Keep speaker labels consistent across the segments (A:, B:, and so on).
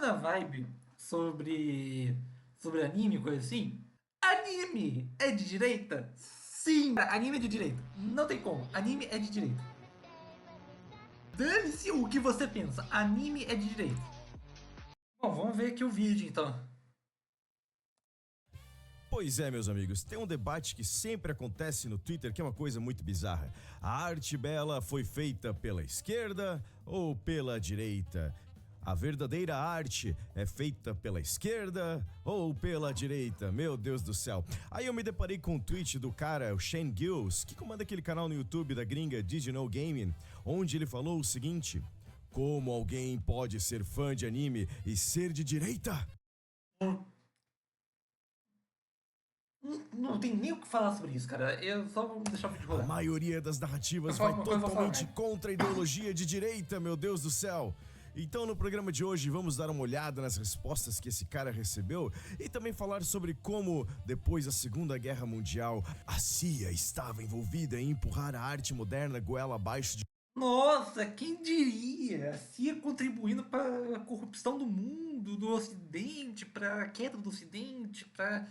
A: na vibe sobre anime, coisa assim. Anime é de direita? Sim, anime é de direita. Não tem como. Anime é de direita. Dane-se o que você pensa. Anime é de direita. Bom, vamos ver aqui o vídeo então.
B: Pois é, meus amigos, tem um debate que sempre acontece no Twitter que é uma coisa muito bizarra. A arte bela foi feita pela esquerda ou pela direita? A verdadeira arte é feita pela esquerda ou pela direita? Meu Deus do céu. Aí eu me deparei com um tweet do cara, o Shane Gills, que comanda aquele canal no YouTube da gringa Did You Know Gaming, onde ele falou o seguinte: como alguém pode ser fã de anime e ser de direita?
A: Não tem nem o que falar sobre isso, cara. Eu só vou deixar o vídeo
B: A
A: rolar.
B: maioria das narrativas
A: Eu vou
B: vai
A: falar uma coisa, eu vou falar,
B: totalmente
A: cara.
B: contra a ideologia de direita, meu Deus do céu. Então, no programa de hoje, vamos dar uma olhada nas respostas que esse cara recebeu e também falar sobre como, depois da Segunda Guerra Mundial, a CIA estava envolvida em empurrar a arte moderna goela abaixo de.
A: Nossa, quem diria? A CIA contribuindo para a corrupção do mundo, do Ocidente, para a queda do Ocidente, para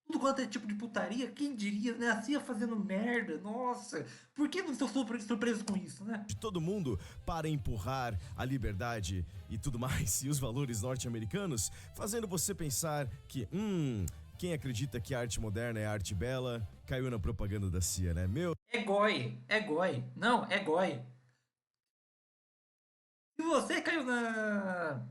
A: tudo quanto é tipo de putaria. Quem diria, né? A CIA fazendo merda. Nossa, por que não estou surpreso com isso, né?
B: de todo mundo para empurrar a liberdade e tudo mais, e os valores norte-americanos, fazendo você pensar que, quem acredita que a arte moderna é arte bela, caiu na propaganda da CIA, né? Meu
A: É goi, é goi. Não, é goi. Se você caiu na.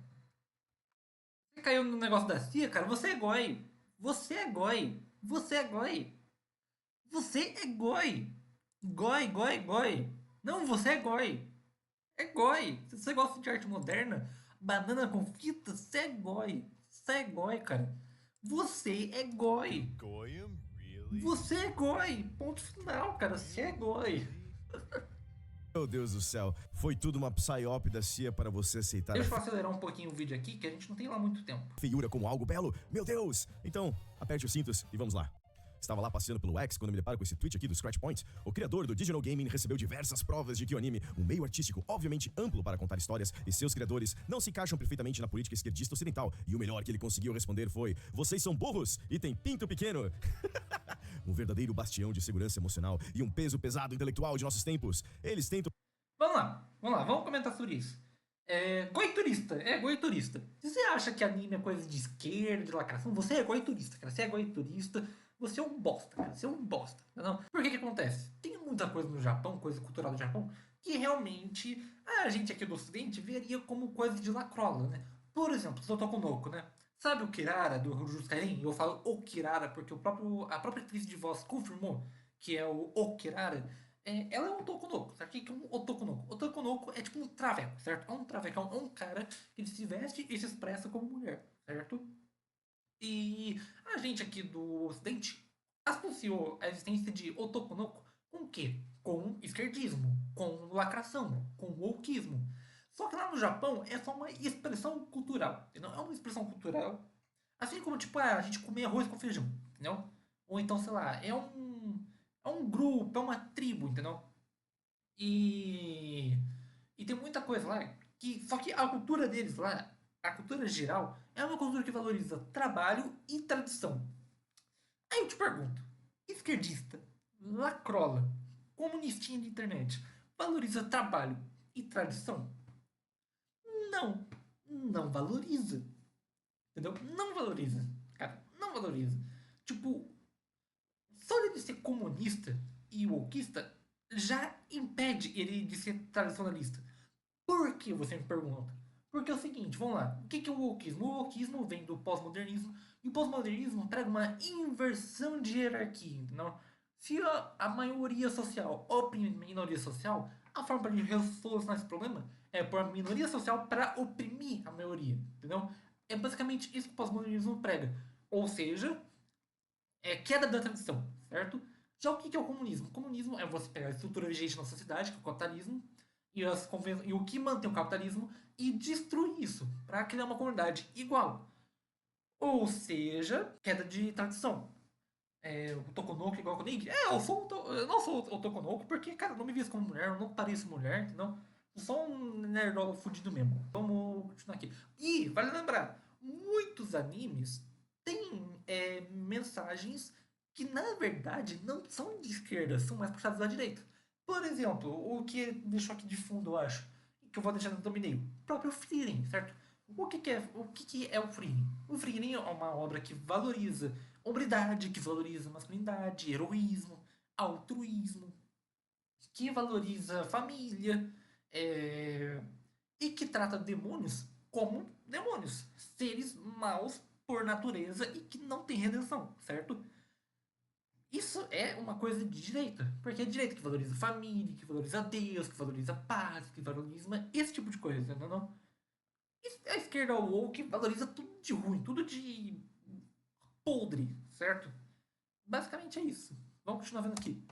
A: Você caiu no negócio da CIA, cara, você é goi. Você é goi. Você é goi. Você é goi. Goi, goi, goi. Não, você é goi. É goi. Se você gosta de arte moderna, banana com fita, você é goi. Você é goi, cara. Você é goi. Você é goi. Ponto final, cara. Você é goi.
B: Meu Deus do céu, foi tudo uma psyop da CIA para você aceitar a
A: Deixa eu acelerar um pouquinho o vídeo aqui, que a gente não tem lá muito tempo.
B: feiura como algo belo? Meu Deus! Então, aperte os cintos e vamos lá. Estava lá passeando pelo X quando me deparo com esse tweet aqui do Scratch Point. O criador do Digital Gaming recebeu diversas provas de que o anime, um meio artístico obviamente amplo para contar histórias, e seus criadores não se encaixam perfeitamente na política esquerdista ocidental. E o melhor que ele conseguiu responder foi: vocês são burros e têm pinto pequeno. Um verdadeiro bastião de segurança emocional e um peso pesado intelectual de nossos tempos. Eles tentam.
A: Vamos comentar sobre isso. Goi turista. Se você acha que anime é coisa de esquerda, de lacração, você é goi turista, cara. Você é goi turista, você é um bosta, cara. Você é um bosta. Não? Por que que acontece? Tem muita coisa no Japão, coisa cultural do Japão, que realmente a gente aqui do Ocidente veria como coisa de lacrola, né? Por exemplo, Sotokonoko, né? Sabe o Kirara do Jujutsu Kaisen? Eu falo o Kirara porque a própria atriz de voz confirmou que é o Kirara. Ela é um Tokonoko, certo? O que é um Otokonoko? Otokonoko é tipo um traveco, certo? É um traveco, é um cara que se veste e se expressa como mulher, certo? E a gente aqui do Ocidente associou a existência de Otokonoko com o quê? Com esquerdismo, com lacração, com wokeismo. Só que lá no Japão é só uma expressão cultural, entendeu? É uma expressão cultural. Assim como, tipo, a gente comer arroz com feijão, entendeu? Ou então, sei lá, é um grupo, é uma tribo, entendeu? E, e tem muita coisa lá que. Só que a cultura deles lá, a cultura geral, é uma cultura que valoriza trabalho e tradição. Aí eu te pergunto: esquerdista, lacrola, comunistinha de internet, valoriza trabalho e tradição? Não. Não valoriza. Entendeu? Não valoriza. Cara, não valoriza. Tipo, só ele ser comunista e wokista já impede ele de ser tradicionalista. Por que você me pergunta? Porque é o seguinte, vamos lá. O que é o wokismo? O wokismo vem do pós-modernismo e o pós-modernismo traz uma inversão de hierarquia, entendeu? Se a maioria social oprime a minoria social, a forma para a gente solucionar esse problema é pôr a minoria social para oprimir a maioria, entendeu? É basicamente isso que o pós-modernismo prega. Ou seja, queda da tradição, certo? Já o que é o comunismo? O comunismo é você pegar a estrutura vigente na sociedade, que é o capitalismo, e o que mantém o capitalismo, e destruir isso, para criar uma comunidade igual. Ou seja, queda de tradição. O Tokonoko igual o Neide. Eu não sou o Tokonoko porque, cara, eu não me visto como mulher, eu não pareço mulher, entendeu? Só um nerdola fudido mesmo. Vamos continuar aqui. E, vale lembrar, muitos animes têm mensagens que, na verdade, não são de esquerda, são mais puxados da direita. Por exemplo, o que deixou aqui de fundo, eu acho, que eu vou deixar no thumbnail, o próprio Frieren, certo? O que é o Frieren? O Frieren é uma obra que valoriza hombridade, que valoriza masculinidade, heroísmo, altruísmo, que valoriza família, é, e que trata demônios como demônios, seres maus por natureza e que não tem redenção, certo? Isso é uma coisa de direita, porque é direita que valoriza família, que valoriza Deus, que valoriza paz, que valoriza esse tipo de coisa, não? E a esquerda woke valoriza tudo de ruim, tudo de podre, certo? Basicamente é isso. Vamos continuar vendo aqui.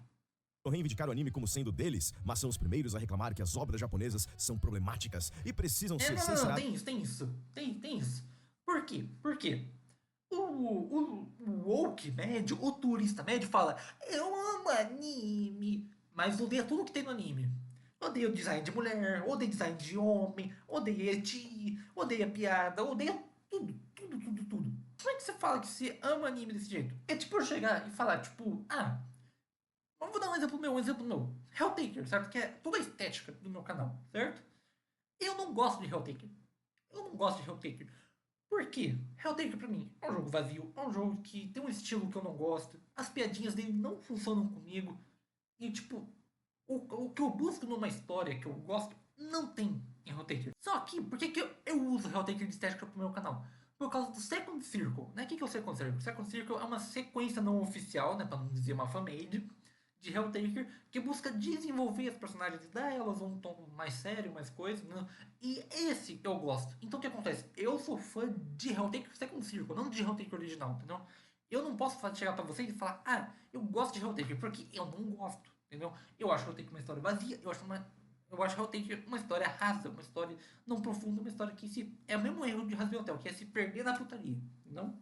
B: Reivindicar o anime como sendo deles, mas são os primeiros a reclamar que as obras japonesas são problemáticas e precisam ser censuradas.
A: Tem isso. Por quê? Porque o woke médio, o turista médio fala, eu amo anime, mas odeia tudo que tem no anime. Odeia o design de mulher, odeia design de homem, odeia eti, odeia piada, odeia tudo. Como é que você fala que você ama anime desse jeito? É tipo eu chegar e falar, tipo, vou dar um exemplo meu. Helltaker, certo? Que é toda a estética do meu canal, certo? Eu não gosto de Helltaker. Por quê? Helltaker pra mim é um jogo vazio, é um jogo que tem um estilo que eu não gosto, as piadinhas dele não funcionam comigo, e tipo, o que eu busco numa história que eu gosto não tem em Helltaker. Só que, por que eu uso Helltaker de estética pro meu canal? Por causa do Second Circle, né? O que é o Second Circle? O Second Circle é uma sequência não oficial, né? Pra não dizer uma fanmade, de Helltaker, que busca desenvolver as personagens e dar elas um tom mais sério, mais coisa, né? E esse eu gosto. Então o que acontece? Eu sou fã de Helltaker Second Circle, não de Helltaker original, entendeu? Eu não posso chegar pra vocês e falar, eu gosto de Helltaker, porque eu não gosto, entendeu? Eu acho Helltaker uma história vazia, eu acho Helltaker uma história rasa, uma história não profunda, uma história que é o mesmo erro de Hazbin Hotel, que é se perder na putaria, entendeu?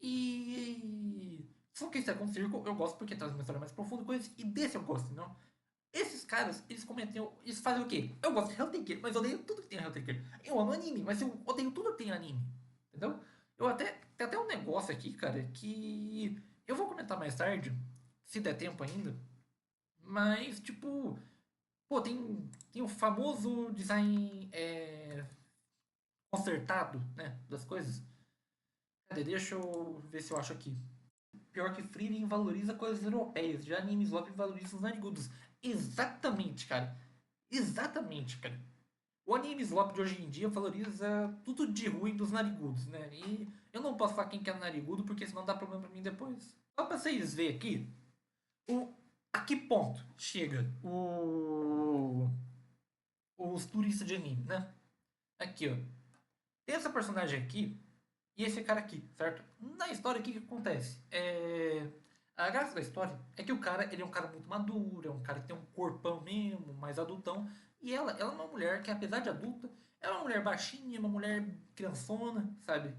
A: E só que Second Circle eu gosto porque traz uma história mais profunda, coisas, e desse eu gosto, não? Esses caras, eles fazem o quê? Eu gosto de Helltaker, mas eu odeio tudo que tem Helltaker. Eu amo anime, mas eu odeio tudo que tem anime, entendeu? Tem até um negócio aqui, cara, que eu vou comentar mais tarde, se der tempo ainda, mas, tipo, pô, tem o famoso design consertado, né, das coisas. Cadê? Deixa eu ver se eu acho aqui. Pior que Frieren valoriza coisas europeias, já Anime Slop valoriza os narigudos. Exatamente, cara. Exatamente, cara. O Anime Slop de hoje em dia valoriza tudo de ruim dos narigudos, né? E eu não posso falar quem que é narigudo, porque senão dá problema pra mim depois. Só pra vocês verem aqui, a que ponto chega os turistas de anime, né? Aqui, ó. Tem essa personagem aqui e esse cara aqui, certo? Na história, o que acontece? A graça da história é que o cara, ele é um cara muito maduro, é um cara que tem um corpão mesmo, mais adultão. E ela é uma mulher que, apesar de adulta, é uma mulher baixinha, uma mulher criançona, sabe?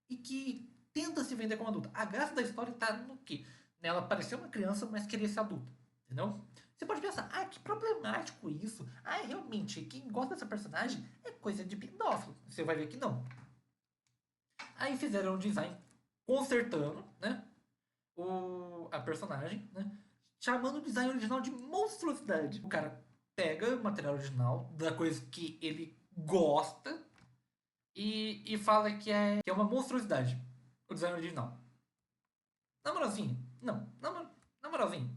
A: E que tenta se vender como adulta. A graça da história tá no quê? Nela parecer uma criança, mas querer ser adulta, entendeu? Você pode pensar, que problemático isso. Realmente, quem gosta dessa personagem é coisa de pedófilo. Você vai ver que não. Aí fizeram um design consertando, né? A personagem, né? Chamando o design original de monstruosidade. O cara pega o material original da coisa que ele gosta e fala que é uma monstruosidade. O design original. Na moralzinha, não. Na moralzinha.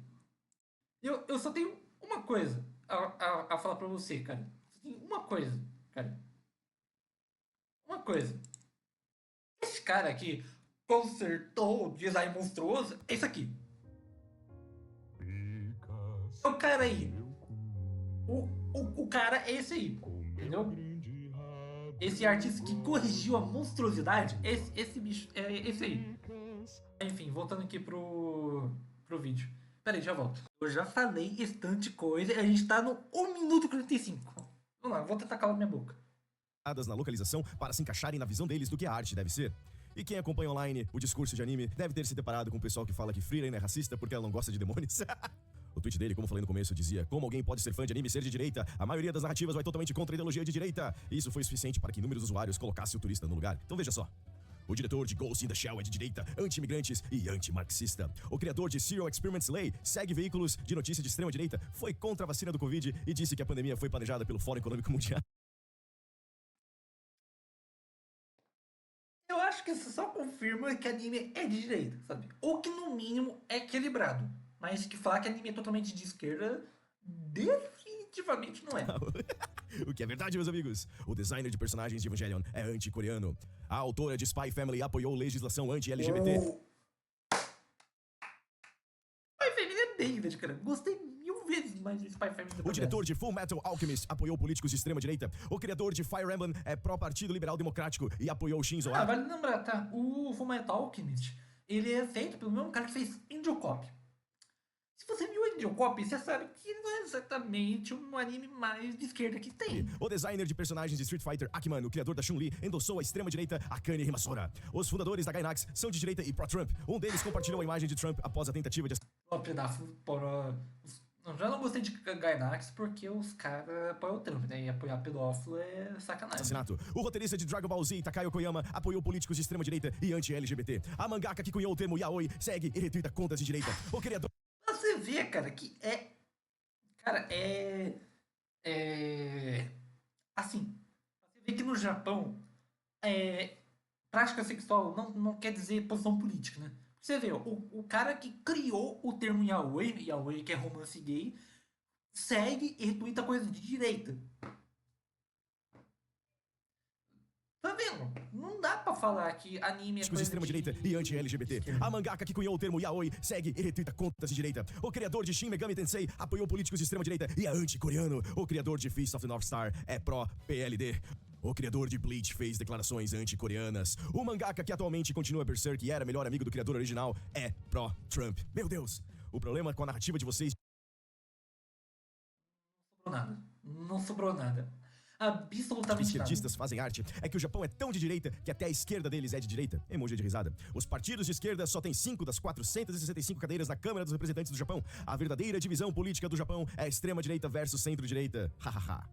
A: Eu só tenho uma coisa a falar pra você, cara. Só tenho uma coisa, cara. Uma coisa. Esse cara aqui consertou o design monstruoso. É isso aqui. É o cara aí. O cara é esse aí. Entendeu? Esse artista que corrigiu a monstruosidade. Esse bicho. É esse aí. Enfim, voltando aqui pro vídeo. Pera aí, já volto. Eu já falei estante coisa e a gente tá no 1 minuto e 45. Vamos lá, vou tentar calar minha boca.
B: Na localização para se encaixarem na visão deles do que a arte deve ser. E quem acompanha online o discurso de anime deve ter se deparado com o pessoal que fala que Frieren é racista porque ela não gosta de demônios. O tweet dele, como falei no começo, dizia: como alguém pode ser fã de anime e ser de direita? A maioria das narrativas vai totalmente contra a ideologia de direita. Isso foi suficiente para que inúmeros usuários colocassem o turista no lugar. Então veja só. O diretor de Ghost in the Shell é de direita, anti-imigrantes e anti-marxista. O criador de Serial Experiments Lay segue veículos de notícia de extrema-direita, foi contra a vacina do Covid e disse que a pandemia foi planejada pelo Fórum Econômico Mundial.
A: Eu acho que isso só confirma que anime é de direita, sabe? Ou que no mínimo é equilibrado. Mas que falar que anime é totalmente de esquerda, definitivamente não é.
B: O que é verdade, meus amigos? O designer de personagens de Evangelion é anti-coreano. A autora de Spy Family apoiou legislação anti-LGBT.
A: Spy Family é bem, velho, cara. Gostei 1000 vezes mais de Spy Family.
B: O diretor de Full Metal Alchemist apoiou políticos de extrema-direita. O criador de Fire Emblem é pró-partido liberal democrático e apoiou Shinzo Abe.
A: Vale lembrar, tá? O Fullmetal Alchemist, ele é feito pelo mesmo cara que fez Angel Cop. Se você viu Angel Cop, você sabe que ele não é exatamente um anime mais de esquerda que tem.
B: O designer de personagens de Street Fighter, Akiman, o criador da Chun-Li, endossou a extrema-direita Akane Himasora. Os fundadores da Gainax são de direita e pró-Trump. Um deles compartilhou a imagem de Trump após a tentativa de...
A: Eu já não gostei de Gainax porque os caras apoiam o Trump, né? E apoiar pedófilo é sacanagem.
B: Assassinato. O roteirista de Dragon Ball Z, Takayo Koyama, apoiou políticos de extrema-direita e anti-LGBT. A mangaka que cunhou o termo yaoi segue e retuita contas de direita. O criador...
A: Você vê, cara, que é... Cara, assim, você vê que no Japão, prática sexual não quer dizer posição política, né? Você vê, o cara que criou o termo yaoi, que é romance gay, segue e retuita coisa de direita. Tá vendo? Não dá pra falar que anime é coisa
B: de extrema-direita e anti-LGBT. A mangaka que cunhou o termo yaoi segue e retuita contas de direita. O criador de Shin Megami Tensei apoiou políticos de extrema-direita e é anti-coreano. O criador de Fist of the North Star é pró-PLD. O criador de Bleach fez declarações anti-coreanas. O mangaka que atualmente continua Berserk e era melhor amigo do criador original é pró-Trump. Meu Deus, o problema com a narrativa de vocês...
A: Não sobrou nada. Absolutamente
B: os esquerdistas fazem arte é que o Japão é tão de direita que até a esquerda deles é de direita. Emoji de risada. Os partidos de esquerda só têm 5 das 465 cadeiras na Câmara dos Representantes do Japão. A verdadeira divisão política do Japão é extrema-direita versus centro-direita. Hahaha.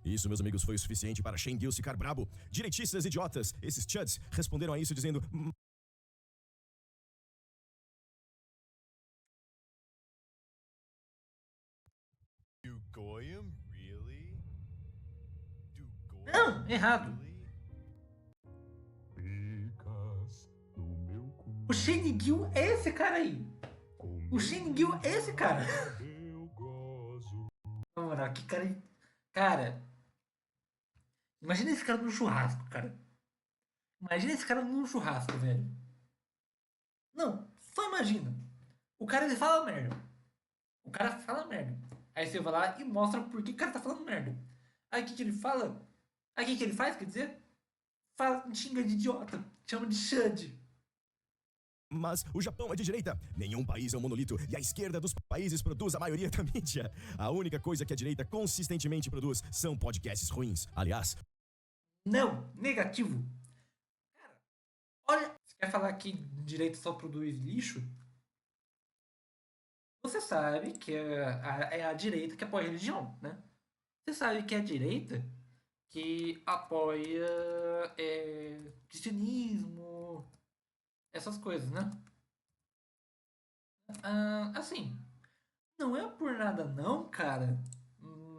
B: Isso, meus amigos, foi o suficiente para Shen Gil ficar brabo. Direitistas idiotas, esses chuds, responderam a isso dizendo...
A: Não, errado. O Shinigyu é esse cara aí. O Shinigyu é esse cara. Na moral, que cara... Cara... Imagina esse cara no churrasco, cara. Imagina esse cara no churrasco, velho. Não, só imagina. O cara, ele fala merda. O cara fala merda. Aí você vai lá e mostra por que o cara tá falando merda. Aí o que ele fala? Aí o que ele faz, quer dizer? Fala, xinga de idiota. Chama de Xande.
B: Mas o Japão é de direita. Nenhum país é um monolito. E a esquerda dos países produz a maioria da mídia. A única coisa que a direita consistentemente produz são podcasts ruins. Aliás...
A: Não, negativo. Cara, olha... Você quer falar que direita só produz lixo? Você sabe que é a direita que apoia a religião, né? Você sabe que é a direita que apoia cristianismo, essas coisas, né? Assim, não é por nada não, cara,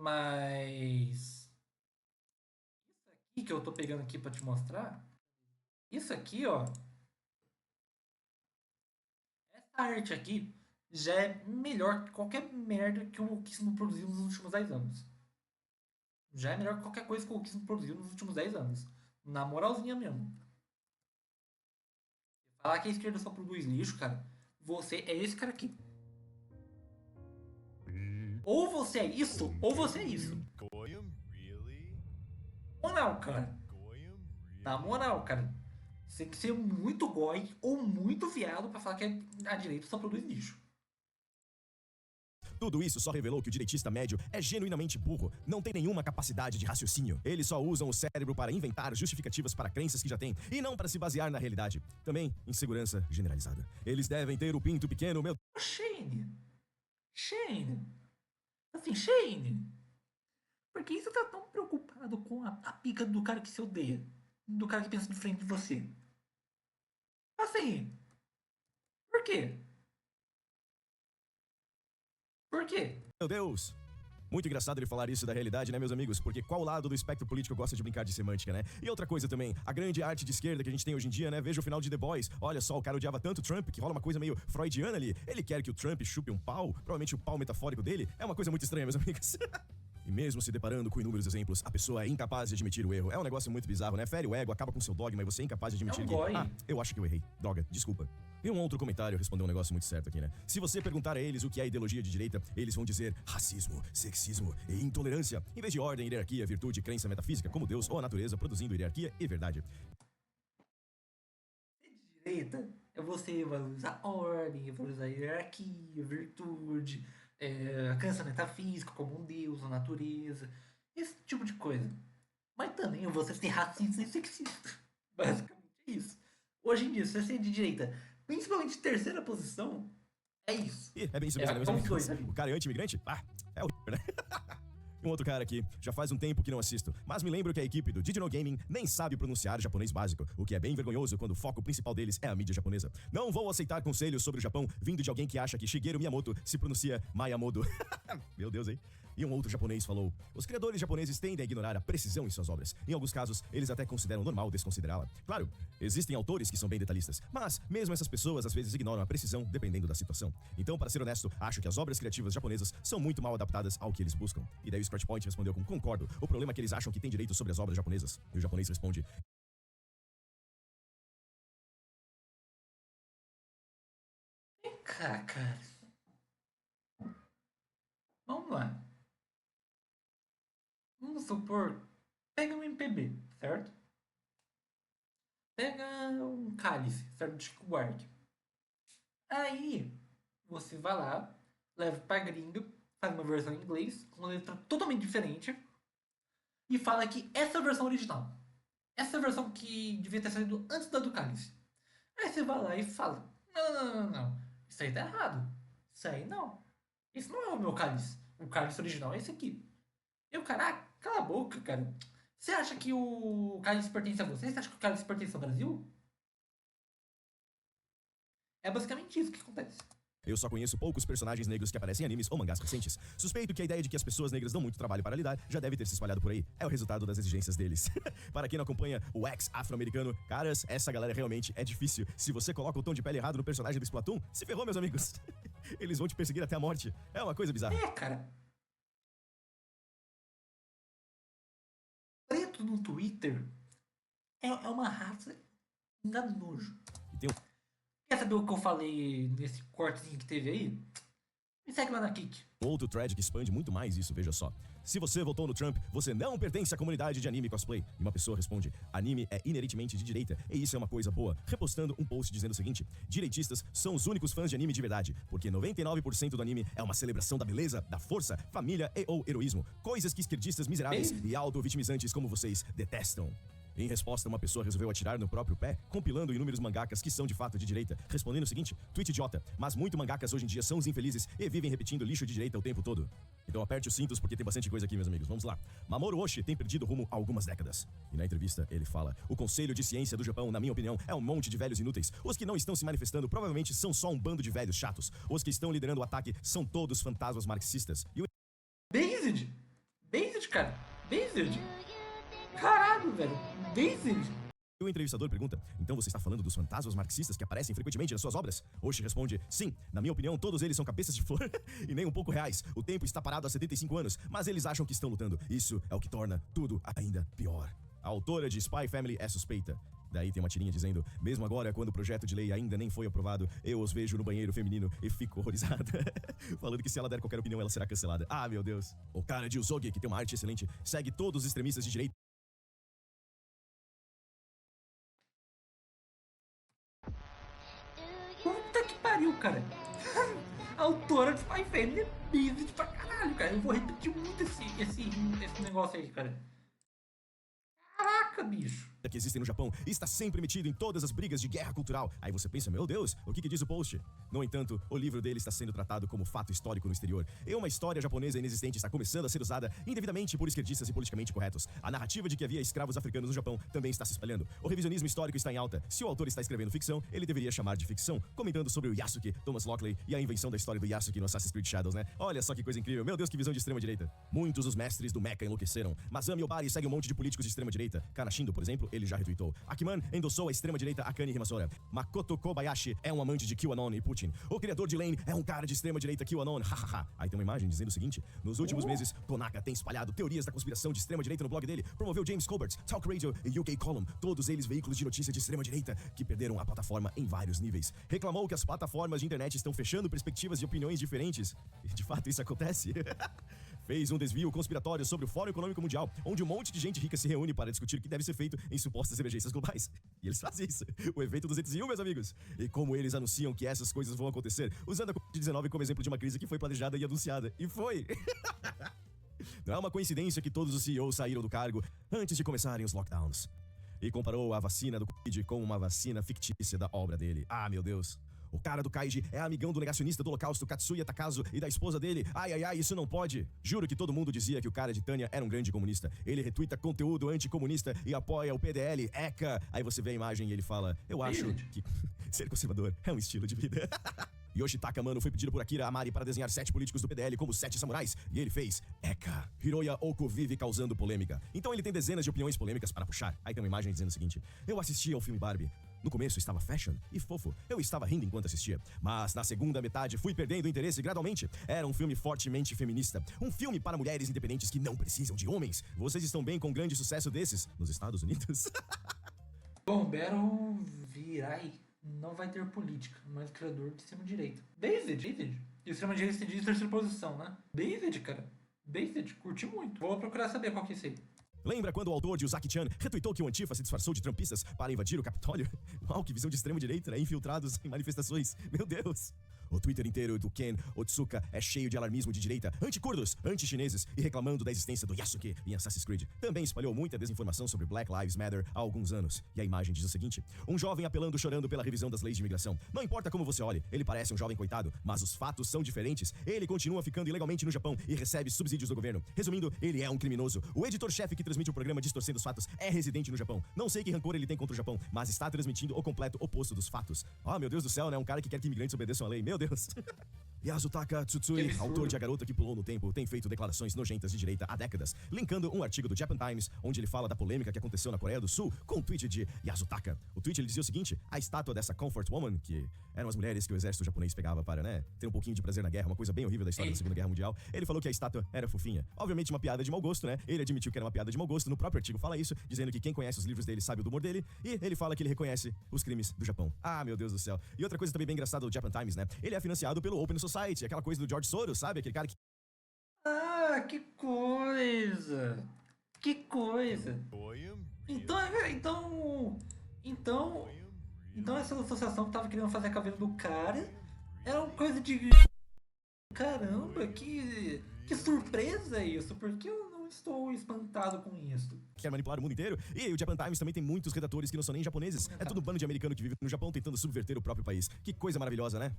A: mas isso aqui que eu tô pegando aqui pra te mostrar, isso aqui, ó, essa arte aqui já é melhor que qualquer merda que o wokeismo produziu nos últimos 10 anos. Já é melhor que qualquer coisa que o wokeismo produziu nos últimos 10 anos. Na moralzinha mesmo. Falar que a esquerda só produz lixo, cara, você é esse cara aqui. Ou você é isso, ou você é isso. Moral, cara. Na moral, cara. Você tem que ser muito goi ou muito viado pra falar que a direita só produz lixo.
B: Tudo isso só revelou que o direitista médio é genuinamente burro, não tem nenhuma capacidade de raciocínio. Eles só usam o cérebro para inventar justificativas para crenças que já têm, e não para se basear na realidade. Também, insegurança generalizada. Eles devem ter o pinto pequeno, meu...
A: Shane, Shane. Assim, Shane. Por que você tá tão preocupado com a pica do cara que se odeia? Do cara que pensa diferente de você? Assim, por quê? Por quê?
B: Meu Deus! Muito engraçado ele falar isso da realidade, né, meus amigos? Porque qual lado do espectro político gosta de brincar de semântica, né? E outra coisa também, a grande arte de esquerda que a gente tem hoje em dia, né? Veja o final de The Boys. Olha só, o cara odiava tanto o Trump que rola uma coisa meio freudiana ali. Ele quer que o Trump chupe um pau, provavelmente o pau metafórico dele. É uma coisa muito estranha, meus amigos. E mesmo se deparando com inúmeros exemplos, a pessoa é incapaz de admitir o erro. É um negócio muito bizarro, né? Fere o ego, acaba com seu dogma e você é incapaz de admitir que...
A: goi.
B: Ah, eu acho que eu errei. Droga, desculpa. E um outro comentário respondeu um negócio muito certo aqui, né? Se você perguntar a eles o que é ideologia de direita, eles vão dizer racismo, sexismo e intolerância, em vez de ordem, hierarquia, virtude, crença metafísica, como Deus ou a natureza, produzindo hierarquia e verdade.
A: Direita é você valorizar ordem, valorizar hierarquia, virtude, a crença metafísica, como um deus, a natureza, esse tipo de coisa. Mas também você ser racista e sexista. Basicamente é isso. Hoje em dia, se você é de direita, principalmente terceira posição, é isso.
B: E é bem isso mesmo, né, meus
A: os
B: amigos?
A: dois ali.
B: O cara é anti-imigrante? Ah, é o né? Um outro cara aqui, já faz um tempo que não assisto, mas me lembro que a equipe do Did You Know Gaming nem sabe pronunciar japonês básico, o que é bem vergonhoso quando o foco principal deles é a mídia japonesa. Não vou aceitar conselhos sobre o Japão vindo de alguém que acha que Shigeru Miyamoto se pronuncia Mayamodo. Meu Deus, hein? E um outro japonês falou: os criadores japoneses tendem a ignorar a precisão em suas obras. Em alguns casos, eles até consideram normal desconsiderá-la. Claro, existem autores que são bem detalhistas, mas mesmo essas pessoas às vezes ignoram a precisão dependendo da situação. Então, para ser honesto, acho que as obras criativas japonesas são muito mal adaptadas ao que eles buscam. E daí o Scratch Point respondeu com: concordo, o problema é que eles acham que tem direito sobre as obras japonesas. E o japonês responde:
A: Vem cá, cara. Vamos lá. Vamos supor, pega um MPB, certo? Pega um cálice, certo? De Chico Buarque. Aí, você vai lá, leva pra gringa, faz uma versão em inglês, com uma letra totalmente diferente, e fala que essa é a versão original. Essa é a versão que devia ter saído antes da do cálice. Aí você vai lá e fala: não, não, não, não. Isso aí tá errado. Isso aí não. Isso não é o meu cálice. O cálice original é esse aqui. E o cara, cala a boca, cara. Você acha que o cálice pertence a você? Você acha que o cálice pertence ao Brasil? É basicamente isso que acontece.
B: eu só conheço poucos personagens negros que aparecem em animes ou mangás recentes. Suspeito que a ideia de que as pessoas negras dão muito trabalho para lidar já deve ter se espalhado por aí. É o resultado das exigências deles. Para quem não acompanha o ex-afro-americano, caras, essa galera realmente é difícil. Se você coloca o tom de pele errado no personagem do Splatoon, se ferrou, meus amigos. Eles vão te perseguir até a morte. É uma coisa bizarra.
A: É, cara. Preto no Twitter é uma raça ainda nojo.
B: E tem
A: Quer saber o que eu falei nesse cortezinho que teve aí? Me segue lá na Kik.
B: outro thread que expande muito mais isso, veja só. Se você votou no Trump, você não pertence à comunidade de anime cosplay. E uma pessoa responde: anime é inerentemente de direita, e isso é uma coisa boa. Repostando um post dizendo o seguinte: direitistas são os únicos fãs de anime de verdade, porque 99% do anime é uma celebração da beleza, da força, família e ou heroísmo. Coisas que esquerdistas miseráveis e auto-vitimizantes como vocês detestam. Em resposta, uma pessoa resolveu atirar no próprio pé, compilando inúmeros mangakas que são de fato de direita, respondendo o seguinte: tweet idiota, mas muito mangakas hoje em dia são os infelizes e vivem repetindo lixo de direita o tempo todo. Então aperte os cintos porque tem bastante coisa aqui, meus amigos. Vamos lá. Mamoru Oshii tem perdido rumo há algumas décadas. E na entrevista ele fala: o Conselho de Ciência do Japão, na minha opinião, é um monte de velhos inúteis. Os que não estão se manifestando provavelmente são só um bando de velhos chatos. Os que estão liderando o ataque são todos fantasmas marxistas. E o
A: Based! Based, cara! Based! Caralho, velho! Based!
B: o entrevistador pergunta: então você está falando dos fantasmas marxistas que aparecem frequentemente nas suas obras? Oshii responde: sim, na minha opinião, todos eles são cabeças de flor e nem um pouco reais. O tempo está parado há 75 anos, mas eles acham que estão lutando. Isso é o que torna tudo ainda pior. A autora de Spy Family é suspeita. Daí tem uma tirinha dizendo: mesmo agora, quando o projeto de lei ainda nem foi aprovado, eu os vejo no banheiro feminino e fico horrorizada. Falando que se ela der qualquer opinião, ela será cancelada. Ah, meu Deus. O cara de Usogi, que tem uma arte excelente, segue todos os extremistas de direita.
A: Puta que pariu, cara! A autora de Spy Family é based pra caralho, cara. Eu vou repetir muito esse negócio aí, cara. Caraca, bicho.
B: que existem no Japão e está sempre metido em todas as brigas de guerra cultural. Aí você pensa, meu Deus, o que diz o post? No entanto, o livro dele está sendo tratado como fato histórico no exterior. E uma história japonesa inexistente está começando a ser usada indevidamente por esquerdistas e politicamente corretos. A narrativa de que havia escravos africanos no Japão também está se espalhando. O revisionismo histórico está em alta. Se o autor está escrevendo ficção, ele deveria chamar de ficção, comentando sobre o Yasuke, Thomas Lockley e a invenção da história do Yasuke no Assassin's Creed Shadows, né? Olha só que coisa incrível. Meu Deus, que visão de extrema-direita. Muitos dos mestres do Mecha enlouqueceram. Masami Obari segue um monte de políticos de extrema-direita. Kanashindo, por exemplo, ele já retweetou. Akiman endossou a extrema-direita Akane Himasora. Makoto Kobayashi é um amante de QAnon e Putin. O criador de Lane é um cara de extrema-direita QAnon. Hahaha. Aí tem uma imagem dizendo o seguinte: nos últimos meses, Konaka tem espalhado teorias da conspiração de extrema-direita no blog dele, promoveu James Colbert, Talk Radio e UK Column, todos eles veículos de notícia de extrema-direita que perderam a plataforma em vários níveis. Reclamou que as plataformas de internet estão fechando perspectivas e opiniões diferentes. E de fato isso acontece. Fez um desvio conspiratório sobre o Fórum Econômico Mundial, onde um monte de gente rica se reúne para discutir o que deve ser feito em supostas emergências globais. E eles fazem isso. O evento 201, meus amigos. E como eles anunciam que essas coisas vão acontecer, usando a Covid-19 como exemplo de uma crise que foi planejada e anunciada. E foi! Não é uma coincidência que todos os CEOs saíram do cargo antes de começarem os lockdowns. E comparou a vacina do Covid com uma vacina fictícia da obra dele. Ah, meu Deus. O cara do Kaiji é amigão do negacionista do Holocausto Katsuya Takazu e da esposa dele. Ai, ai, ai, isso não pode. Juro que todo mundo dizia que o cara de Tânia era um grande comunista. Ele retuita conteúdo anticomunista e apoia o PDL, ECA. Aí você vê a imagem e ele fala, eu acho que ser conservador é um estilo de vida. Yoshitaka Mano foi pedido por Akira Amari para desenhar 7 políticos do PDL como 7 samurais, e ele fez ECA. Hiroya Oko vive causando polêmica. Então ele tem dezenas de opiniões polêmicas para puxar. Aí tem uma imagem dizendo o seguinte: eu assisti ao filme Barbie. No começo estava fashion e fofo. Eu estava rindo enquanto assistia. Mas na segunda metade fui perdendo o interesse gradualmente. Era um filme fortemente feminista. Um filme para mulheres independentes que não precisam de homens. Vocês estão bem com um grande sucesso desses nos Estados Unidos?
A: Bom, Battle Virai não vai ter política, mas criador de extrema-direita. Based. E o extrema-direita se diz de terceira posição, né? Based, cara. Based, curti muito. Vou procurar saber qual que é isso aí.
B: Lembra quando o autor de Uzaki-chan retweetou que o Antifa se disfarçou de trumpistas para invadir o Capitólio? Uau, que visão de extrema-direita, né? Infiltrados em manifestações. Meu Deus! O Twitter inteiro do Ken Otsuka é cheio de alarmismo de direita, anti-curdos, anti-chineses e reclamando da existência do Yasuke em Assassin's Creed. Também espalhou muita desinformação sobre Black Lives Matter há alguns anos. E a imagem diz o seguinte: um jovem apelando chorando pela revisão das leis de imigração. Não importa como você olhe, ele parece um jovem coitado, mas os fatos são diferentes. Ele continua ficando ilegalmente no Japão e recebe subsídios do governo. Resumindo, ele é um criminoso. O editor-chefe que transmite o programa Distorcendo os Fatos é residente no Japão. Não sei que rancor ele tem contra o Japão, mas está transmitindo o completo oposto dos fatos. Oh, meu Deus do céu, né? Um cara que quer que imigrantes obedeçam à lei. Meu Deus. Yasutaka Tsutsui, autor de A Garota que Pulou no Tempo, tem feito declarações nojentas de direita há décadas, linkando um artigo do Japan Times, onde ele fala da polêmica que aconteceu na Coreia do Sul, com um tweet de Yasutaka. O tweet ele dizia o seguinte: a estátua dessa Comfort Woman, que eram as mulheres que o exército japonês pegava para, né, ter um pouquinho de prazer na guerra, uma coisa bem horrível da história da Segunda Guerra Mundial, ele falou que a estátua era fofinha. Obviamente uma piada de mau gosto, né? Ele admitiu que era uma piada de mau gosto, no próprio artigo fala isso, dizendo que quem conhece os livros dele sabe o do humor dele, e ele fala que ele reconhece os crimes do Japão. Ah, meu Deus do céu. E outra coisa também bem engraçada do Japan Times, né? Ele é financiado pelo Open Society, aquela coisa do George Soros, sabe? Aquele cara que...
A: Ah, que coisa! Que coisa! Então essa associação que tava querendo fazer a caveira do cara era uma coisa de... Caramba, que surpresa isso! Porque eu não estou espantado com isso.
B: Quer manipular o mundo inteiro? E o Japan Times também tem muitos redatores que não são nem japoneses. É tudo um bando de americano que vive no Japão tentando subverter o próprio país. Que coisa maravilhosa, né?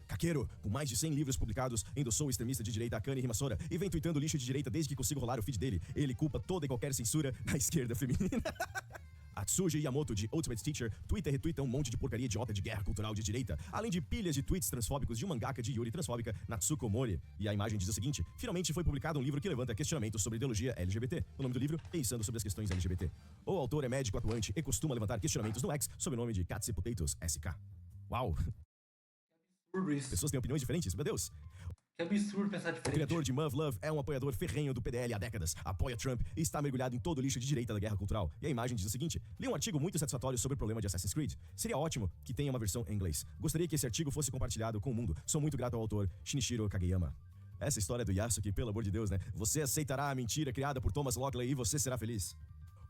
B: Kakeru, com mais de 100 livros publicados, endossou o extremista de direita Akane Himasora e vem tweetando lixo de direita desde que consigo rolar o feed dele. Ele culpa toda e qualquer censura na esquerda feminina. Atsuji Yamoto, de Ultimate Teacher, retweeta um monte de porcaria idiota de guerra cultural de direita, além de pilhas de tweets transfóbicos de um mangaka de Yuri transfóbica, Natsuko Mori. E a imagem diz o seguinte: finalmente foi publicado um livro que levanta questionamentos sobre ideologia LGBT. O nome do livro, Pensando sobre as questões LGBT. O autor é médico atuante e costuma levantar questionamentos no X sob o nome de Katsi Potatoes SK. Uau! Pessoas têm opiniões diferentes, meu Deus.
A: Que absurdo pensar diferente.
B: O criador de Muv Love é um apoiador ferrenho do PDL há décadas, apoia Trump e está mergulhado em todo o lixo de direita da guerra cultural. E a imagem diz o seguinte: li um artigo muito satisfatório sobre o problema de Assassin's Creed. Seria ótimo que tenha uma versão em inglês. Gostaria que esse artigo fosse compartilhado com o mundo. Sou muito grato ao autor, Shinichiro Kageyama. Essa história do Yasuke, pelo amor de Deus, né? Você aceitará a mentira criada por Thomas Lockley e você será feliz.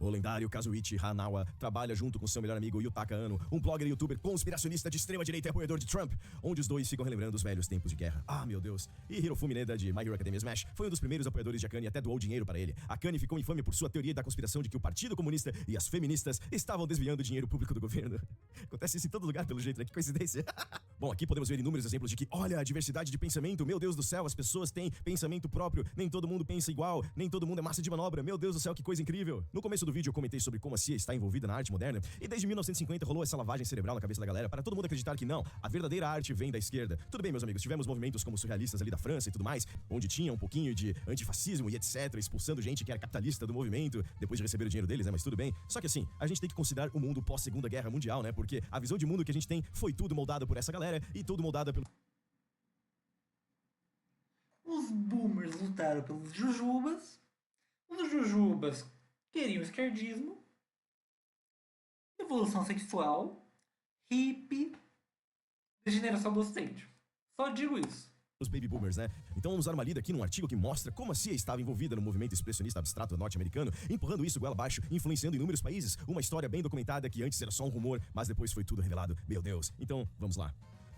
B: O lendário Kazuichi Hanawa trabalha junto com seu melhor amigo Yutaka Anno, um blogger e youtuber conspiracionista de extrema-direita e apoiador de Trump, onde os dois ficam relembrando os velhos tempos de guerra. Ah, meu Deus. E Hirofumi Neda, de My Hero Academia Smash, foi um dos primeiros apoiadores de Akane e até doou dinheiro para ele. Akane ficou infame por sua teoria da conspiração de que o Partido Comunista e as feministas estavam desviando dinheiro público do governo. Acontece isso em todo lugar, pelo jeito, né? Que coincidência. Bom, aqui podemos ver inúmeros exemplos de que, olha, a diversidade de pensamento, meu Deus do céu, as pessoas têm pensamento próprio, nem todo mundo pensa igual, nem todo mundo é massa de manobra, meu Deus do céu, que coisa incrível. No começo do vídeo eu comentei sobre como a CIA está envolvida na arte moderna, e desde 1950 rolou essa lavagem cerebral na cabeça da galera para todo mundo acreditar que não, a verdadeira arte vem da esquerda. Tudo bem, meus amigos, tivemos movimentos como surrealistas ali da França e tudo mais, onde tinha um pouquinho de antifascismo e etc, expulsando gente que era capitalista do movimento, depois de receber o dinheiro deles, né, mas tudo bem. Só que assim, a gente tem que considerar o mundo pós-Segunda Guerra Mundial, né, porque a visão de mundo que a gente tem foi tudo moldado por essa galera e tudo moldado pelo...
A: Os boomers lutaram pelos jujubas, os jujubas queriam esquerdismo, evolução sexual, hippie, degeneração docente. Só digo isso.
B: Os baby boomers, né? Então vamos dar uma lida aqui num artigo que mostra como a CIA estava envolvida no movimento expressionista abstrato norte-americano, empurrando isso goela abaixo, influenciando inúmeros países. Uma história bem documentada que antes era só um rumor, mas depois foi tudo revelado. Meu Deus. Então, vamos lá.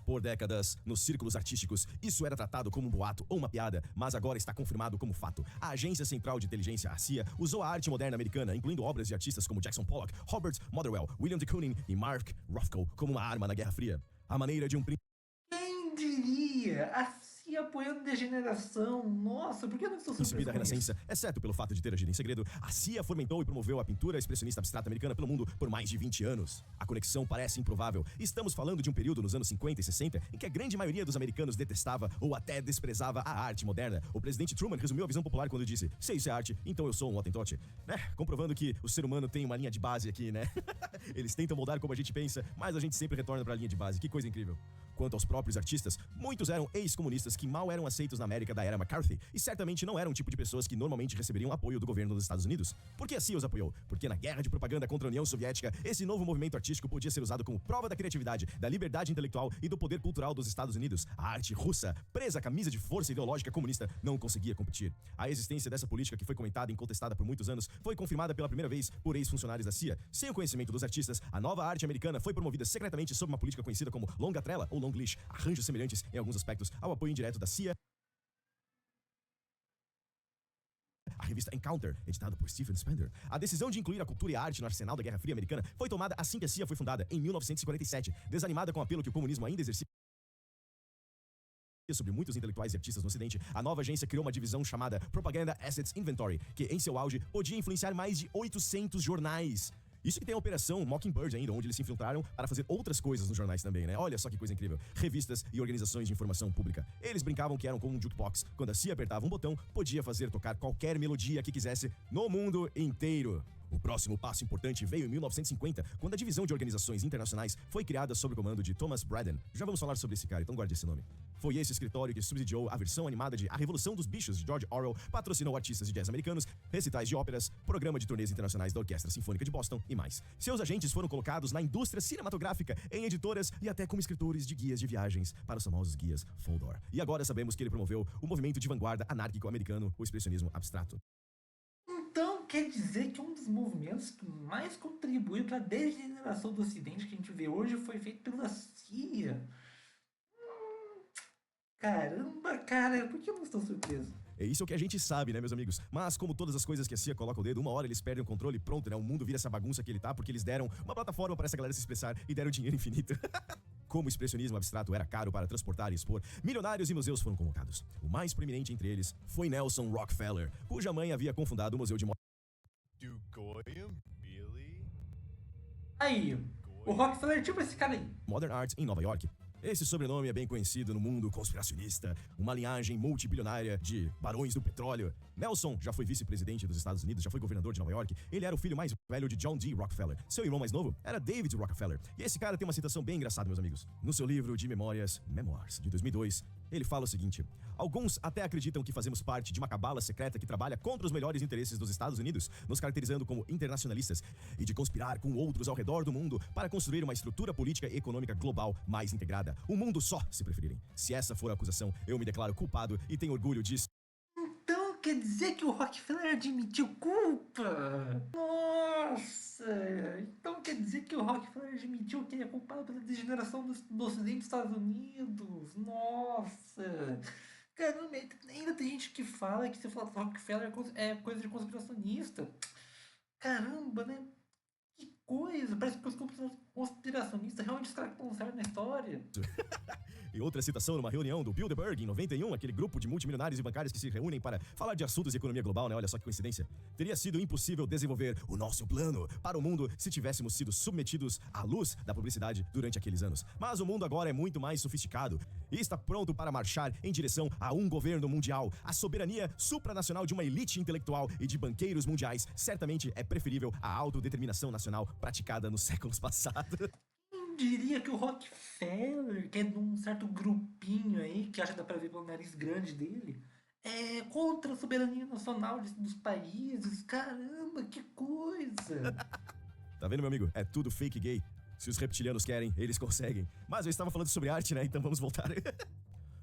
B: Por décadas, nos círculos artísticos, isso era tratado como um boato ou uma piada, mas agora está confirmado como fato. A Agência Central de Inteligência, a CIA, usou a arte moderna americana, incluindo obras de artistas como Jackson Pollock, Robert Motherwell, William de Kooning e Mark Rothko, como uma arma na Guerra Fria. A maneira de um...
A: Quem diria? E apoiando degeneração. Nossa, por que eu não estou surpreso
B: da Renascença, exceto pelo fato de ter agido em segredo, a CIA fomentou e promoveu a pintura expressionista abstrata americana pelo mundo por mais de 20 anos. A conexão parece improvável. Estamos falando de um período nos anos 50 e 60 em que a grande maioria dos americanos detestava ou até desprezava a arte moderna. O presidente Truman resumiu a visão popular quando disse: se isso é arte, então eu sou um Hottentot. Né? Comprovando que o ser humano tem uma linha de base aqui, né? Eles tentam moldar como a gente pensa, mas a gente sempre retorna para a linha de base. Que coisa incrível. Quanto aos próprios artistas, muitos eram ex-comunistas que mal eram aceitos na América da era McCarthy e certamente não eram o tipo de pessoas que normalmente receberiam apoio do governo dos Estados Unidos. Por que a CIA os apoiou? Porque na guerra de propaganda contra a União Soviética, esse novo movimento artístico podia ser usado como prova da criatividade, da liberdade intelectual e do poder cultural dos Estados Unidos. A arte russa, presa à camisa de força ideológica comunista, não conseguia competir. A existência dessa política, que foi comentada e contestada por muitos anos, foi confirmada pela primeira vez por ex-funcionários da CIA. Sem o conhecimento dos artistas, a nova arte americana foi promovida secretamente sob uma política conhecida como longa trela ou long leash, arranjos semelhantes em alguns aspectos ao apoio indireto da CIA. A revista Encounter, editada por Stephen Spender. A decisão de incluir a cultura e a arte no arsenal da Guerra Fria americana foi tomada assim que a CIA foi fundada, em 1947, desanimada com o apelo que o comunismo ainda exercia sobre muitos intelectuais e artistas no Ocidente. A nova agência criou uma divisão chamada Propaganda Assets Inventory, que em seu auge podia influenciar mais de 800 jornais. Isso que tem a operação Mockingbird ainda, onde eles se infiltraram para fazer outras coisas nos jornais também, né? Olha só que coisa incrível. Revistas e organizações de informação pública. Eles brincavam que eram como um jukebox. Quando a CIA apertava um botão, podia fazer tocar qualquer melodia que quisesse no mundo inteiro. O próximo passo importante veio em 1950, quando a divisão de organizações internacionais foi criada sob o comando de Thomas Braden. Já vamos falar sobre esse cara, então guarde esse nome. Foi esse escritório que subsidiou a versão animada de A Revolução dos Bichos, de George Orwell, patrocinou artistas de jazz americanos, recitais de óperas, programa de turnês internacionais da Orquestra Sinfônica de Boston e mais. Seus agentes foram colocados na indústria cinematográfica, em editoras e até como escritores de guias de viagens para os famosos guias Fodor. E agora sabemos que ele promoveu o movimento de vanguarda anárquico americano, o expressionismo abstrato.
A: Então, quer dizer que um dos movimentos que mais contribuiu para a degeneração do Ocidente que a gente vê hoje foi feito pela CIA. Caramba, cara, por que eu não estou surpreso?
B: É isso que a gente sabe, né, meus amigos? Mas como todas as coisas que a CIA coloca o dedo, uma hora eles perdem o controle e pronto, né? O mundo vira essa bagunça que ele tá, porque eles deram uma plataforma para essa galera se expressar e deram dinheiro infinito. Como o expressionismo abstrato era caro para transportar e expor, milionários e museus foram convocados. O mais proeminente entre eles foi Nelson Rockefeller, cuja mãe havia confundado o Museu de
A: Aí, o Rockefeller é tipo esse cara aí.
B: Modern Art em Nova York. Esse sobrenome é bem conhecido no mundo conspiracionista, uma linhagem multibilionária de barões do petróleo. Nelson já foi vice-presidente dos Estados Unidos, já foi governador de Nova York. Ele era o filho mais velho de John D. Rockefeller. Seu irmão mais novo era David Rockefeller. E esse cara tem uma citação bem engraçada, meus amigos. No seu livro de memórias, Memoirs, de 2002, ele fala o seguinte: alguns até acreditam que fazemos parte de uma cabala secreta que trabalha contra os melhores interesses dos Estados Unidos, nos caracterizando como internacionalistas, e de conspirar com outros ao redor do mundo para construir uma estrutura política e econômica global mais integrada. Um mundo só, se preferirem. Se essa for a acusação, eu me declaro culpado e tenho orgulho disso.
A: Então quer dizer que o Rockefeller admitiu culpa? Nossa! Então quer dizer que o Rockefeller admitiu que ele é culpado pela degeneração do Ocidente dos Estados Unidos? Nossa! Caramba, ainda tem gente que fala que se falar do Rockefeller é coisa de conspiracionista. Caramba, né? Que coisa! Parece que os conspiracionistas realmente os caras que estão certos na história.
B: E outra citação numa reunião do Bilderberg em 91, aquele grupo de multimilionários e bancários que se reúnem para falar de assuntos de economia global, né? Olha só que coincidência. Teria sido impossível desenvolver o nosso plano para o mundo se tivéssemos sido submetidos à luz da publicidade durante aqueles anos. Mas o mundo agora é muito mais sofisticado e está pronto para marchar em direção a um governo mundial. A soberania supranacional de uma elite intelectual e de banqueiros mundiais certamente é preferível à autodeterminação nacional praticada nos séculos passados.
A: Diria que o Rockefeller, que é de um certo grupinho aí, que acha que dá pra ver pelo nariz grande dele, é contra a soberania nacional dos países. Caramba, que coisa!
B: Tá vendo, meu amigo? É tudo fake gay. Se os reptilianos querem, eles conseguem. Mas eu estava falando sobre arte, né? Então vamos voltar.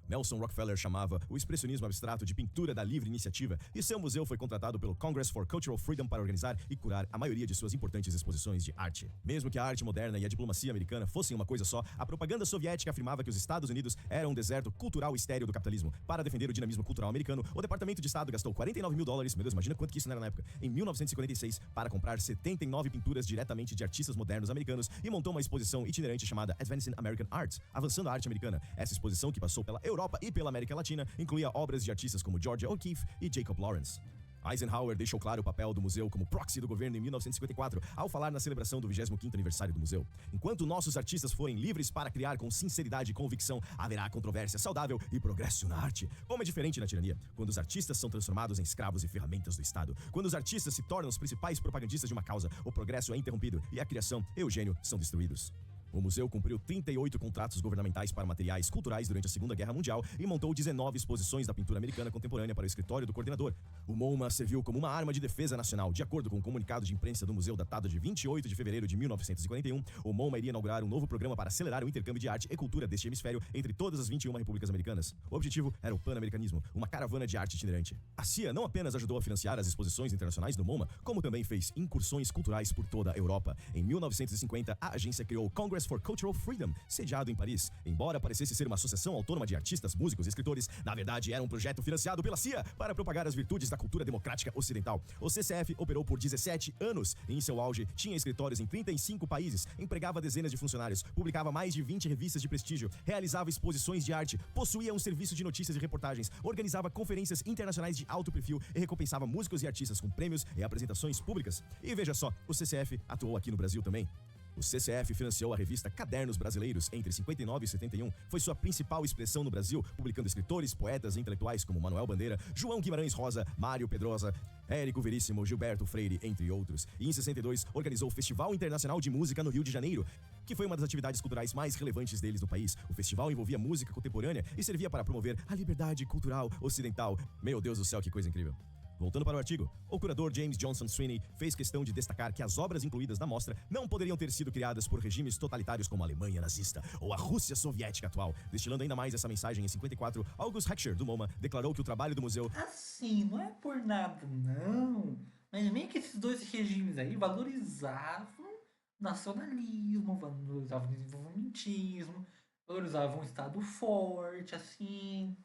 B: Nelson Rockefeller chamava o expressionismo abstrato de pintura da livre iniciativa e seu museu foi contratado pelo Congress for Cultural Freedom para organizar e curar a maioria de suas importantes exposições de arte. Mesmo que a arte moderna e a diplomacia americana fossem uma coisa só, a propaganda soviética afirmava que os Estados Unidos eram um deserto cultural estéril do capitalismo. Para defender o dinamismo cultural americano, o Departamento de Estado gastou $49 mil, meu Deus, imagina quanto que isso não era na época, em 1946, para comprar 79 pinturas diretamente de artistas modernos americanos e montou uma exposição itinerante chamada Advancing American Art, avançando a arte americana. Essa exposição, que passou pela Europa e pela América Latina, incluía obras de artistas como Georgia O'Keeffe e Jacob Lawrence. Eisenhower deixou claro o papel do museu como proxy do governo em 1954, ao falar na celebração do 25º aniversário do museu. Enquanto nossos artistas forem livres para criar com sinceridade e convicção, haverá controvérsia saudável e progresso na arte. Como é diferente na tirania, quando os artistas são transformados em escravos e ferramentas do Estado. Quando os artistas se tornam os principais propagandistas de uma causa, o progresso é interrompido e a criação e o gênio são destruídos. O museu cumpriu 38 contratos governamentais para materiais culturais durante a Segunda Guerra Mundial e montou 19 exposições da pintura americana contemporânea para o escritório do coordenador. O MoMA serviu como uma arma de defesa nacional. De acordo com um comunicado de imprensa do museu datado de 28 de fevereiro de 1941, o MoMA iria inaugurar um novo programa para acelerar o intercâmbio de arte e cultura deste hemisfério entre todas as 21 repúblicas americanas. O objetivo era o pan-americanismo, uma caravana de arte itinerante. A CIA não apenas ajudou a financiar as exposições internacionais do MoMA, como também fez incursões culturais por toda a Europa. Em 1950, a agência criou o Congress for Cultural Freedom, sediado em Paris. Embora parecesse ser uma associação autônoma de artistas, músicos e escritores, na verdade era um projeto financiado pela CIA para propagar as virtudes da cultura democrática ocidental. O CCF operou por 17 anos e, em seu auge, tinha escritórios em 35 países, empregava dezenas de funcionários, publicava mais de 20 revistas de prestígio, realizava exposições de arte, possuía um serviço de notícias e reportagens, organizava conferências internacionais de alto perfil e recompensava músicos e artistas com prêmios e apresentações públicas. E veja só, o CCF atuou aqui no Brasil também. O CCF financiou a revista Cadernos Brasileiros entre 59 e 71. Foi sua principal expressão no Brasil, publicando escritores, poetas e intelectuais como Manuel Bandeira, João Guimarães Rosa, Mário Pedrosa, Érico Veríssimo, Gilberto Freire, entre outros. E em 62, organizou o Festival Internacional de Música no Rio de Janeiro, que foi uma das atividades culturais mais relevantes deles no país. O festival envolvia música contemporânea e servia para promover a liberdade cultural ocidental. Meu Deus do céu, que coisa incrível! Voltando para o artigo, o curador James Johnson Sweeney fez questão de destacar que as obras incluídas na mostra não poderiam ter sido criadas por regimes totalitários como a Alemanha nazista ou a Rússia soviética atual. Destilando ainda mais essa mensagem, em 54, August Heckscher, do MoMA, declarou que o trabalho do museu...
A: Assim, não é por nada, não. Mas meio que esses dois regimes aí valorizavam nacionalismo, valorizavam desenvolvimentismo, valorizavam um Estado forte, assim...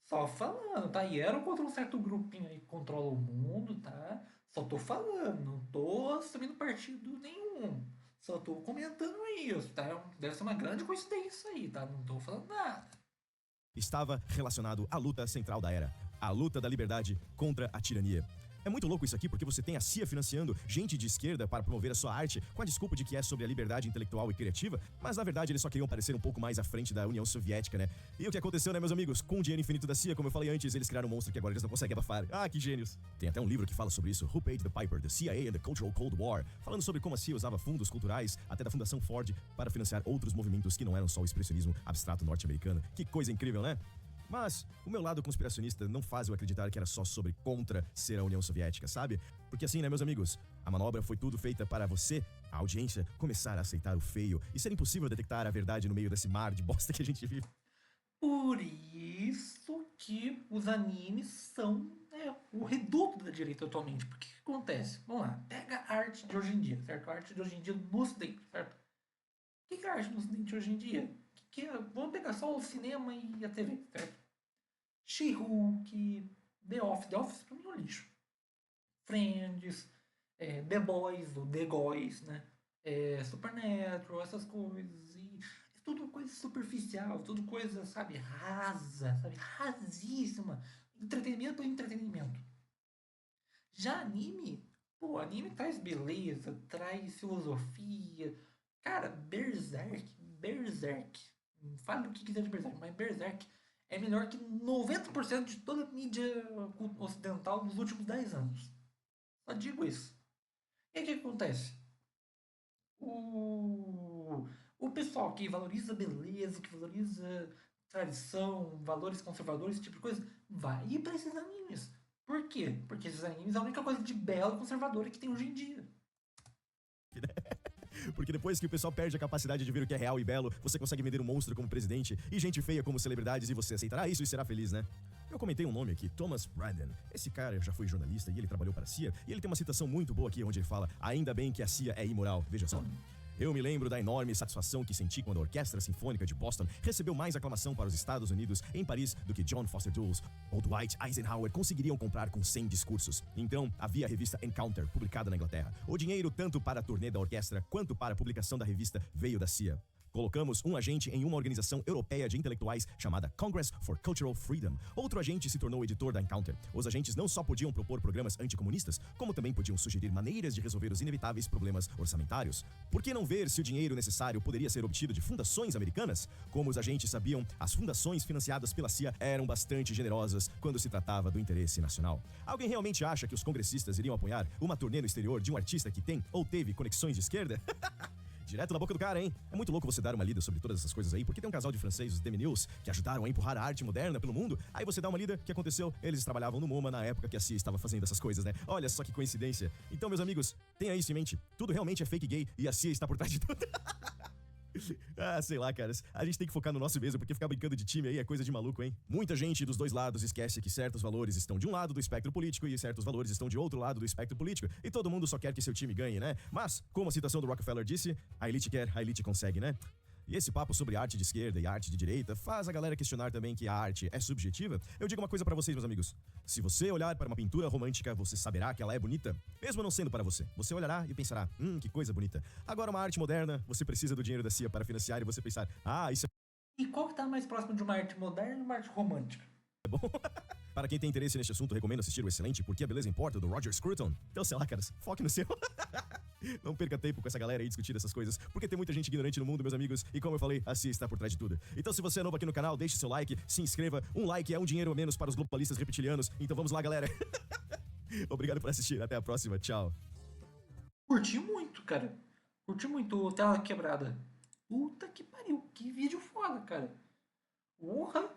A: Só falando, tá? E eram contra um certo grupinho aí que controla o mundo, tá? Só tô falando, não tô assumindo partido nenhum. Só tô comentando isso, tá? Deve ser uma grande coincidência aí, tá? Não tô falando nada.
B: Estava relacionado à luta central da era, a luta da liberdade contra a tirania. É muito louco isso aqui porque você tem a CIA financiando gente de esquerda para promover a sua arte com a desculpa de que é sobre a liberdade intelectual e criativa, mas na verdade eles só queriam parecer um pouco mais à frente da União Soviética, né? E o que aconteceu, né, meus amigos? Com o dinheiro infinito da CIA, como eu falei antes, eles criaram um monstro que agora eles não conseguem abafar. Ah, que gênios! Tem até um livro que fala sobre isso, Who Paid the Piper? The CIA and the Cultural Cold War, falando sobre como a CIA usava fundos culturais, até da Fundação Ford, para financiar outros movimentos que não eram só o expressionismo abstrato norte-americano. Que coisa incrível, né? Mas o meu lado conspiracionista não faz eu acreditar que era só sobre contra ser a União Soviética, sabe? Porque assim, né, meus amigos? A manobra foi tudo feita para você, a audiência, começar a aceitar o feio e ser impossível detectar a verdade no meio desse mar de bosta que a gente vive.
A: Por isso que os animes são o reduto da direita atualmente. Porque o que acontece? Vamos lá, pega a arte de hoje em dia, certo? A arte de hoje em dia no ocidente, certo? O que é a arte no ocidente hoje em dia? Vamos pegar só o cinema e a TV, certo? She-Hulk, The Office. The Office pra mim é um lixo. Friends, The Boys, ou The Boys, né? Supernatural, essas coisas. E é tudo coisa superficial, tudo coisa, sabe, rasa, sabe, rasíssima. Entretenimento é entretenimento. Já anime, pô, anime traz beleza, traz filosofia. Cara, Berserk. Fale o que quiser de Berserk, mas Berserk é melhor que 90% de toda a mídia ocidental nos últimos 10 anos. Só digo isso. E aí o que acontece? O pessoal que valoriza beleza, que valoriza tradição, valores conservadores, esse tipo de coisa, vai ir pra esses animes. Por quê? Porque esses animes é a única coisa de belo e conservadora que tem hoje em dia.
B: Porque depois que o pessoal perde a capacidade de ver o que é real e belo, você consegue vender um monstro como presidente e gente feia como celebridades e você aceitará isso e será feliz, né? Eu comentei um nome aqui, Thomas Brandon. Esse cara já foi jornalista e ele trabalhou para a CIA e ele tem uma citação muito boa aqui onde ele fala: ainda bem que a CIA é imoral. Veja só. Eu me lembro da enorme satisfação que senti quando a Orquestra Sinfônica de Boston recebeu mais aclamação para os Estados Unidos em Paris do que John Foster Dulles ou Dwight Eisenhower conseguiriam comprar com 100 discursos. Então, havia a revista Encounter, publicada na Inglaterra. O dinheiro, tanto para a turnê da orquestra quanto para a publicação da revista, veio da CIA. Colocamos um agente em uma organização europeia de intelectuais chamada Congress for Cultural Freedom. Outro agente se tornou editor da Encounter. Os agentes não só podiam propor programas anticomunistas, como também podiam sugerir maneiras de resolver os inevitáveis problemas orçamentários. Por que não ver se o dinheiro necessário poderia ser obtido de fundações americanas? Como os agentes sabiam, as fundações financiadas pela CIA eram bastante generosas quando se tratava do interesse nacional. Alguém realmente acha que os congressistas iriam apoiar uma turnê no exterior de um artista que tem ou teve conexões de esquerda? Direto na boca do cara, hein? É muito louco você dar uma lida sobre todas essas coisas aí, porque tem um casal de franceses, os Demi News, que ajudaram a empurrar a arte moderna pelo mundo. Aí você dá uma lida, o que aconteceu? Eles trabalhavam no MoMA na época que a CIA estava fazendo essas coisas, né? Olha só que coincidência. Então, meus amigos, tenha isso em mente. Tudo realmente é fake gay e a CIA está por trás de tudo. Ah, sei lá, caras. A gente tem que focar no nosso mesmo, porque ficar brincando de time aí é coisa de maluco, hein? Muita gente dos dois lados esquece que certos valores estão de um lado do espectro político e certos valores estão de outro lado do espectro político. E todo mundo só quer que seu time ganhe, né? Mas, como a citação do Rockefeller disse, a elite quer, a elite consegue, né? E esse papo sobre arte de esquerda e arte de direita faz a galera questionar também que a arte é subjetiva. Eu digo uma coisa pra vocês, meus amigos. Se você olhar para uma pintura romântica, você saberá que ela é bonita, mesmo não sendo para você. Você olhará e pensará, que coisa bonita. Agora, uma arte moderna, você precisa do dinheiro da CIA para financiar e você pensar, isso
A: E qual que tá mais próximo de uma arte moderna e uma arte romântica?
B: é bom. Para quem tem interesse neste assunto, recomendo assistir o excelente Por que a Beleza Importa, do Roger Scruton. Então, sei lá, caras, foque no seu. Não perca tempo com essa galera aí discutir essas coisas, porque tem muita gente ignorante no mundo, meus amigos, e como eu falei, a CIA está por trás de tudo. Então, se você é novo aqui no canal, deixe seu like, se inscreva. Um like é um dinheiro a menos para os globalistas reptilianos. Então vamos lá, galera. Obrigado por assistir, até a próxima, tchau.
A: Curti muito, cara. Curti muito o Tela Quebrada. Puta que pariu, que vídeo foda, cara. Porra!